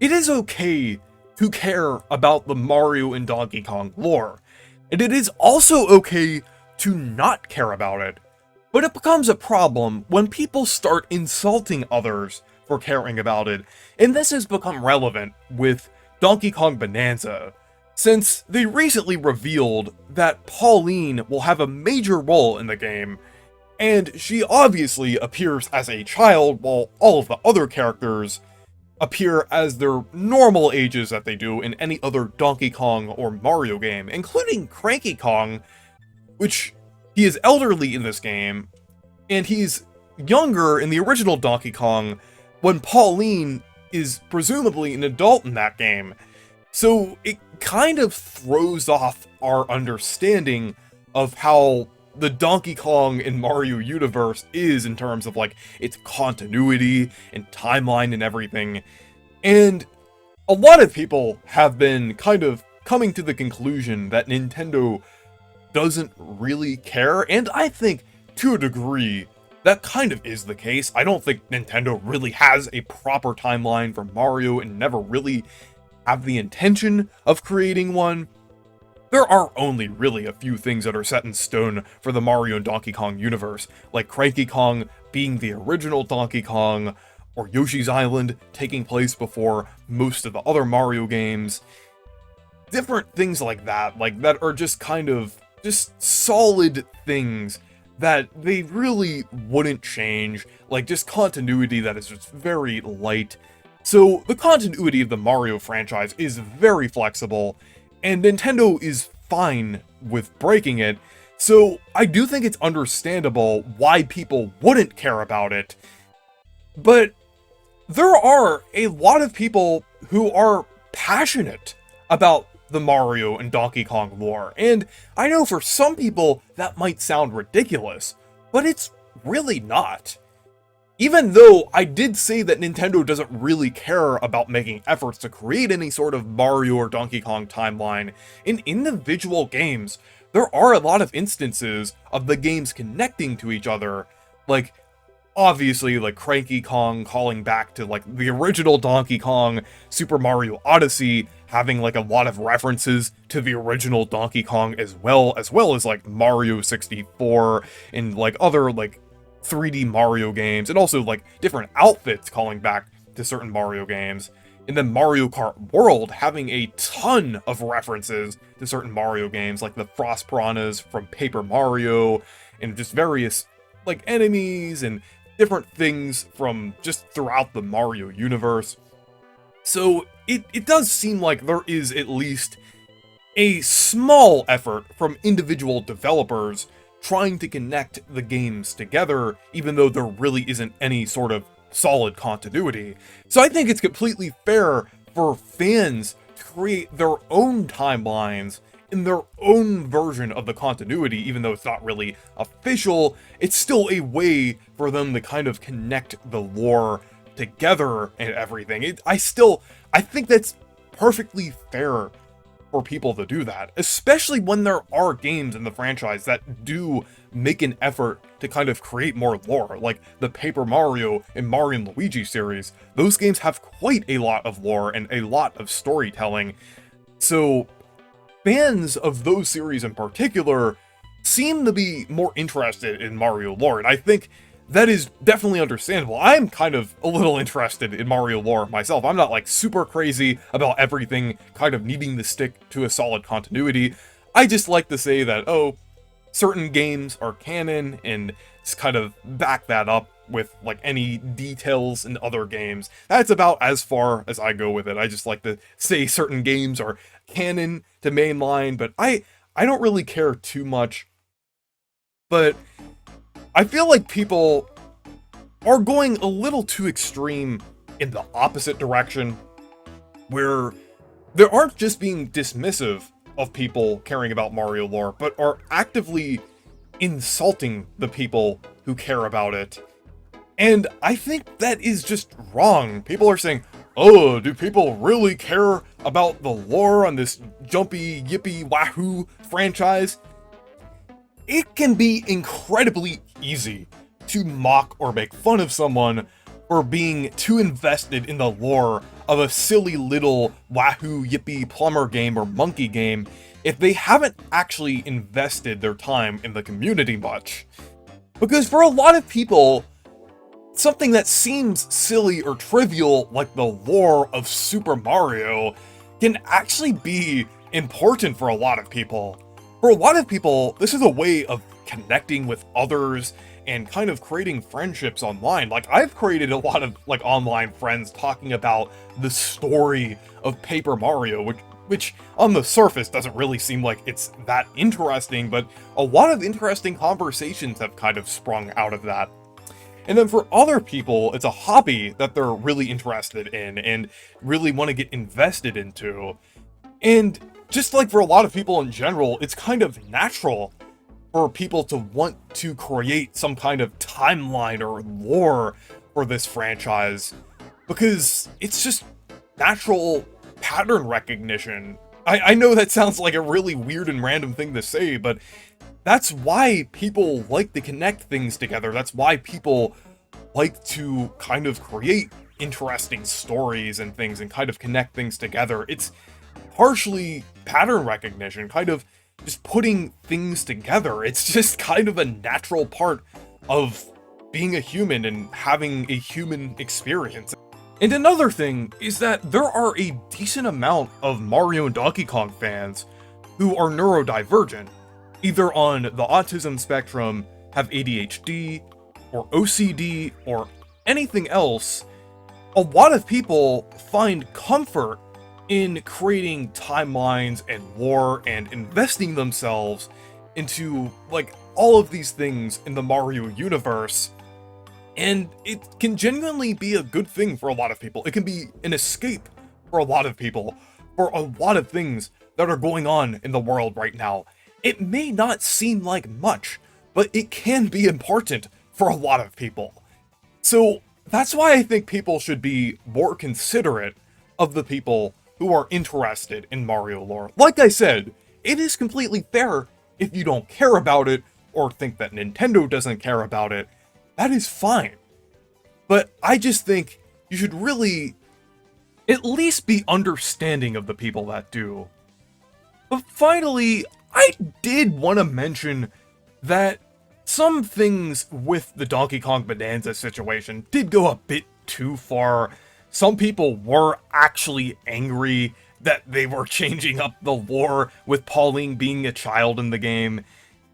it is okay to care about the Mario and Donkey Kong lore, and it is also okay to not care about it. But it becomes a problem when people start insulting others for caring about it, and this has become relevant with Donkey Kong Bonanza, since they recently revealed that Pauline will have a major role in the game, and she obviously appears as a child while all of the other characters appear as their normal ages that they do in any other Donkey Kong or Mario game, including Cranky Kong, which he is elderly in this game, and he's younger in the original Donkey Kong when Pauline is presumably an adult in that game. So it kind of throws off our understanding of how the Donkey Kong and Mario universe is in terms of like its continuity and timeline and everything. And a lot of people have been kind of coming to the conclusion that Nintendo doesn't really care, and I think to a degree that kind of is the case. I don't think Nintendo really has a proper timeline for Mario and never really have the intention of creating one. There are only really a few things that are set in stone for the Mario and Donkey Kong universe, like Cranky Kong being the original Donkey Kong, or Yoshi's Island taking place before most of the other Mario games. Different things like that are just kind of just solid things that they really wouldn't change, like just continuity that is just very light. So the continuity of the Mario franchise is very flexible, and Nintendo is fine with breaking it, so I do think it's understandable why people wouldn't care about it. But there are a lot of people who are passionate about the Mario and Donkey Kong lore, and I know for some people that might sound ridiculous, but it's really not. Even though I did say that Nintendo doesn't really care about making efforts to create any sort of Mario or Donkey Kong timeline, in individual games, there are a lot of instances of the games connecting to each other, like, obviously, like Cranky Kong calling back to, like, the original Donkey Kong, Super Mario Odyssey having, like, a lot of references to the original Donkey Kong as well as, like, Mario 64 and, like, other, like, 3D Mario games, and also like different outfits calling back to certain Mario games. And then Mario Kart World having a ton of references to certain Mario games, like the Frost Piranhas from Paper Mario, and just various like enemies and different things from just throughout the Mario universe. So it does seem like there is at least a small effort from individual developers trying to connect the games together, even though there really isn't any sort of solid continuity. So I think it's completely fair for fans to create their own timelines in their own version of the continuity, even though it's not really official. It's still a way for them to kind of connect the lore together and everything. I think that's perfectly fair for people to do that, especially when there are games in the franchise that do make an effort to kind of create more lore, like the Paper Mario and Mario and Luigi series. Those games have quite a lot of lore and a lot of storytelling, so fans of those series in particular seem to be more interested in Mario lore, and I think that is definitely understandable. I'm kind of a little interested in Mario lore myself. I'm not like super crazy about everything kind of needing to stick to a solid continuity. I just like to say that, oh, certain games are canon, and just kind of back that up with like any details in other games. That's about as far as I go with it. I just like to say certain games are canon to mainline, but I don't really care too much. But I feel like people are going a little too extreme in the opposite direction, where they aren't just being dismissive of people caring about Mario lore, but are actively insulting the people who care about it. And I think that is just wrong. People are saying, oh, do people really care about the lore on this jumpy, yippee, wahoo franchise? It can be incredibly easy to mock or make fun of someone for being too invested in the lore of a silly little wahoo yippee plumber game or monkey game if they haven't actually invested their time in the community much. Because for a lot of people, something that seems silly or trivial like the lore of Super Mario can actually be important for a lot of people. For a lot of people, this is a way of connecting with others and kind of creating friendships online. Like, I've created a lot of like online friends talking about the story of Paper Mario, which on the surface doesn't really seem like it's that interesting, but a lot of interesting conversations have kind of sprung out of that. And then for other people, it's a hobby that they're really interested in and really want to get invested into. And just like for a lot of people in general, it's kind of natural for people to want to create some kind of timeline or lore for this franchise, because it's just natural pattern recognition. I know that sounds like a really weird and random thing to say, but that's why people like to connect things together. That's why people like to kind of create interesting stories and things and kind of connect things together. It's partially pattern recognition, kind of just putting things together. It's just kind of a natural part of being a human and having a human experience. And another thing is that there are a decent amount of Mario and Donkey Kong fans who are neurodivergent, either on the autism spectrum, have ADHD, or OCD, or anything else. A lot of people find comfort in creating timelines and lore and investing themselves into, like, all of these things in the Mario universe. And it can genuinely be a good thing for a lot of people. It can be an escape for a lot of people, for a lot of things that are going on in the world right now. It may not seem like much, but it can be important for a lot of people. So that's why I think people should be more considerate of the people who are interested in Mario lore. Like I said, it is completely fair if you don't care about it or think that Nintendo doesn't care about it. That is fine. But I just think you should really at least be understanding of the people that do. But finally, I did want to mention that some things with the Donkey Kong Bonanza situation did go a bit too far. Some people were actually angry that they were changing up the lore with Pauline being a child in the game.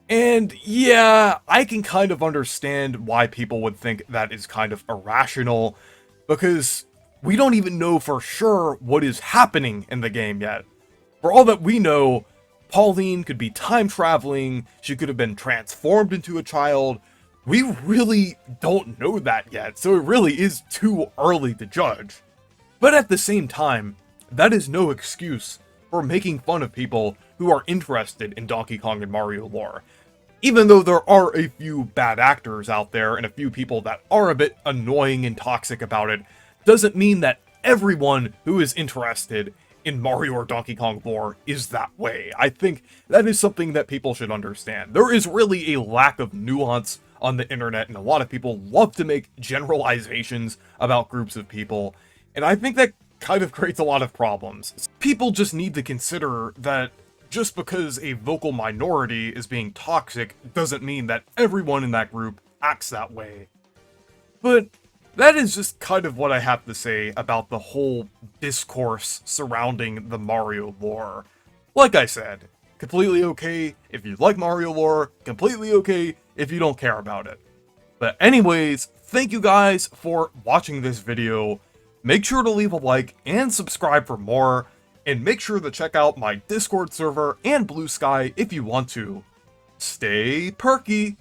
And yeah, I can kind of understand why people would think that is kind of irrational, because we don't even know for sure what is happening in the game yet. For all that we know, Pauline could be time traveling, she could have been transformed into a child. We really don't know that yet, so it really is too early to judge. But at the same time, that is no excuse for making fun of people who are interested in Donkey Kong and Mario lore. Even though there are a few bad actors out there and a few people that are a bit annoying and toxic about it, doesn't mean that everyone who is interested in Mario or Donkey Kong lore is that way. I think that is something that people should understand. There is really a lack of nuance on the internet, and a lot of people love to make generalizations about groups of people, and I think that kind of creates a lot of problems. People just need to consider that just because a vocal minority is being toxic doesn't mean that everyone in that group acts that way. But that is just kind of what I have to say about the whole discourse surrounding the Mario lore. Like I said, completely okay if you like Mario lore, completely okay if you don't care about it. But anyways, thank you guys for watching this video. Make sure to leave a like and subscribe for more, and make sure to check out my Discord server and Blue Sky if you want to. Stay perky!